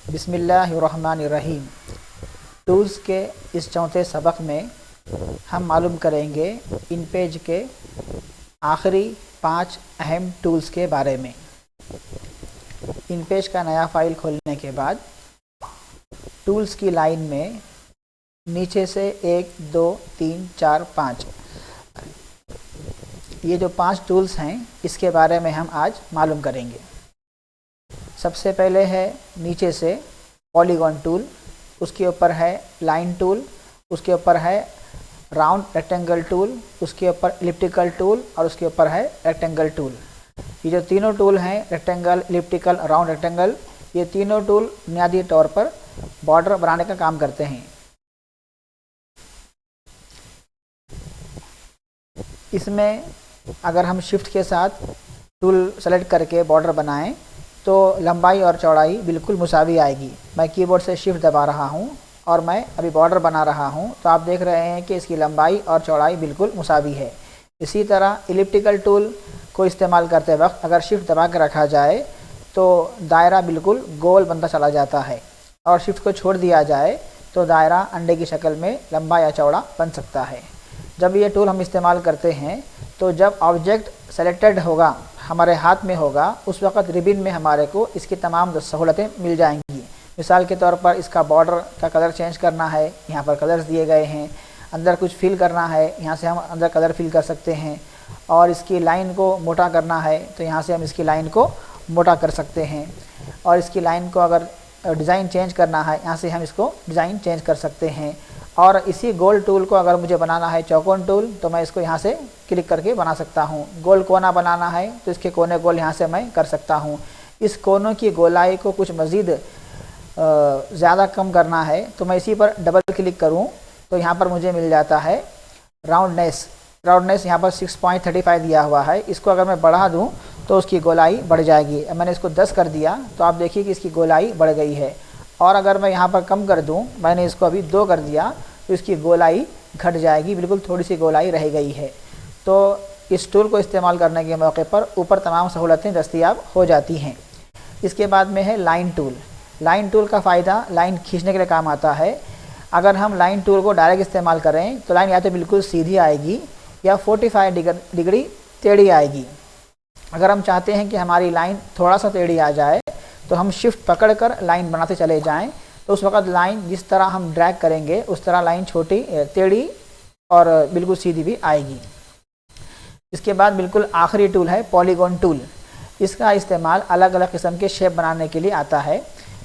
बिस्मिल्लाहिर्रहमानिर्रहीम। टूल्स के इस चौथे सबक में हम मालूम करेंगे इन पेज के आखिरी 5 अहम टूल्स के बारे में। इन पेज का नया फाइल खोलने के बाद टूल्स की लाइन में नीचे से 1, 2, 3, 4, 5 ये जो 5 टूल्स हैं इसके बारे में हम आज मालूम करेंगे। सबसे पहले है नीचे से पॉलीगॉन टूल, उसके ऊपर है लाइन टूल, उसके ऊपर है राउंड रेक्टेंगल टूल, उसके ऊपर इलिप्टिकल टूल और उसके ऊपर है रेक्टेंगल टूल। ये जो तीनों टूल हैं रेक्टेंगल, इलिप्टिकल, राउंड, रेक्टेंगल, ये तीनों टूल बुनियादी तौर पर बॉर्डर बनाने का काम करते हैं। इसमें अगर हम शिफ्ट के साथ टूल सेलेक्ट करके बॉर्डर बनाएं तो लंबाई और चौड़ाई बिल्कुल मुसावी आएगी। मैं कीबोर्ड से शिफ्ट दबा रहा हूं और मैं अभी बॉर्डर बना रहा हूं तो आप देख रहे हैं कि इसकी लंबाई और चौड़ाई बिल्कुल मुसावी है। इसी तरह इलिप्टिकल टूल को इस्तेमाल करते वक्त अगर शिफ्ट दबा कर रखा जाए तो दायरा बिल्कुल गोल बनता चला जाता है और शिफ्ट को छोड़ दिया जाए तो दायरा अंडे की शक्ल में लंबा या चौड़ा बन सकता है। जब ये टूल हम इस्तेमाल करते हैं तो जब ऑब्जेक्ट सेलेक्टेड होगा, हमारे हाथ में होगा, उस वक़्त रिबिन में हमारे को इसकी तमाम सहूलतें मिल जाएंगी। मिसाल के तौर पर इसका बॉर्डर का कलर चेंज करना है, यहाँ पर कलर्स दिए गए हैं। अंदर कुछ फिल करना है, यहाँ से हम अंदर कलर फिल कर सकते हैं। और इसकी लाइन को मोटा करना है तो यहाँ से हम इसकी लाइन को मोटा कर सकते हैं। और इसकी लाइन को अगर डिज़ाइन चेंज करना है, यहाँ से हम इसको डिज़ाइन चेंज कर सकते हैं। और इसी गोल टूल को अगर मुझे बनाना है चौकोन टूल तो मैं इसको यहाँ से क्लिक करके बना सकता हूँ। गोल कोना बनाना है तो इसके कोने गोल यहाँ से मैं कर सकता हूँ। इस कोनों की गोलाई को कुछ मज़ीद ज़्यादा कम करना है तो मैं इसी पर डबल क्लिक करूँ तो यहाँ पर मुझे मिल जाता है राउंडनेस। राउंडनेस यहाँ पर 6.35 दिया हुआ है। इसको अगर मैं बढ़ा दूँ तो उसकी गोलाई बढ़ जाएगी। मैंने इसको 10 कर दिया तो आप देखिए कि इसकी गोलाई बढ़ गई है। और अगर मैं यहाँ पर कम कर दूँ, मैंने इसको अभी 2 कर दिया तो इसकी गोलाई घट जाएगी, बिल्कुल थोड़ी सी गोलाई रह गई है। तो इस टूल को इस्तेमाल करने के मौके पर ऊपर तमाम सहूलतें दस्तयाब हो जाती हैं। इसके बाद में है लाइन टूल। लाइन टूल का फ़ायदा लाइन खींचने के लिए काम आता है। अगर हम लाइन टूल को डायरेक्ट इस्तेमाल करें तो लाइन या तो बिल्कुल सीधी आएगी या 45 डिग्री टेढ़ी आएगी। अगर हम चाहते हैं कि हमारी लाइन थोड़ा सा टेढ़ी आ जाए तो हम शिफ्ट पकड़कर लाइन बनाते चले जाएं तो उस वक़्त लाइन जिस तरह हम ड्रैग करेंगे उस तरह लाइन छोटी, टेढ़ी और बिल्कुल सीधी भी आएगी। इसके बाद बिल्कुल आखिरी टूल है पॉलीगॉन टूल। इसका इस्तेमाल अलग अलग किस्म के शेप बनाने के लिए आता है।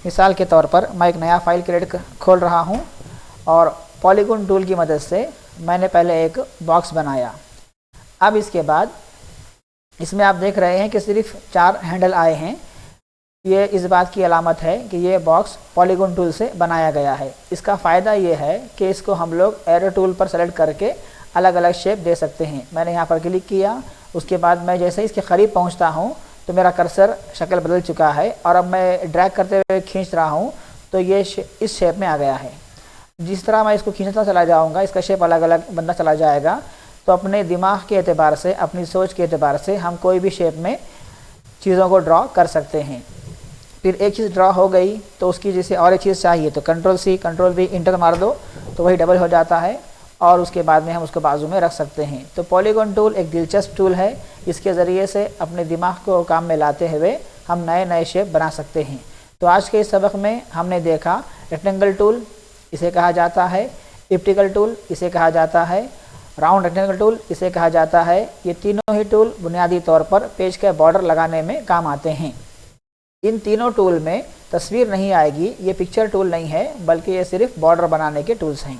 मिसाल के तौर पर मैं एक नया फाइल क्रिएट खोल रहा हूँ और पॉलीगॉन टूल की मदद से मैंने पहले एक बॉक्स बनाया। अब इसके बाद इसमें आप देख रहे हैं कि सिर्फ 4 हैंडल आए हैं। ये इस बात की अलामत है कि ये बॉक्स पॉलीगॉन टूल से बनाया गया है। इसका फ़ायदा ये है कि इसको हम लोग एरो टूल पर सेलेक्ट करके अलग अलग शेप दे सकते हैं। मैंने यहाँ पर क्लिक किया, उसके बाद मैं जैसे इसके करीब पहुँचता हूँ तो मेरा कर्सर शक्ल बदल चुका है और अब मैं ड्रैग करते हुए खींच रहा हूँ तो ये इस शेप में आ गया है। जिस तरह मैं इसको खींचता चला जाऊँगा इसका शेप अलग अलग बनता चला जाएगा। तो अपने दिमाग के एतबार से, अपनी सोच के एतबार से हम कोई भी शेप में चीज़ों को ड्रॉ कर सकते हैं। फिर एक चीज़ ड्रॉ हो गई तो उसकी जैसे और एक चीज़ चाहिए तो Ctrl+C, Ctrl+V इंटर मार दो तो वही डबल हो जाता है और उसके बाद में हम उसको बाजू में रख सकते हैं। तो पॉलीगॉन टूल एक दिलचस्प टूल है। इसके ज़रिए से अपने दिमाग को काम में लाते हुए हम नए नए शेप बना सकते हैं। तो आज के इस सबक में हमने देखा रेक्टेंगल टूल, इसे कहा जाता है, इलिप्टिकल टूल इसे कहा जाता है, राउंड रेक्टेंगल टूल इसे कहा जाता है। ये तीनों ही टूल बुनियादी तौर पर पेज के बॉर्डर लगाने में काम आते हैं। इन तीनों टूल में तस्वीर नहीं आएगी, ये पिक्चर टूल नहीं है बल्कि ये सिर्फ बॉर्डर बनाने के टूल्स हैं।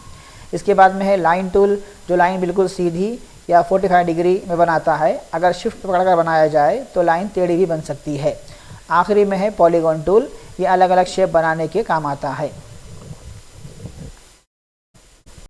इसके बाद में है लाइन टूल, जो लाइन बिल्कुल सीधी या 45 डिग्री में बनाता है। अगर शिफ्ट पकड़कर बनाया जाए तो लाइन टेढ़ी भी बन सकती है। आखिरी में है पॉलीगॉन टूल, ये अलग अलग शेप बनाने के काम आता है।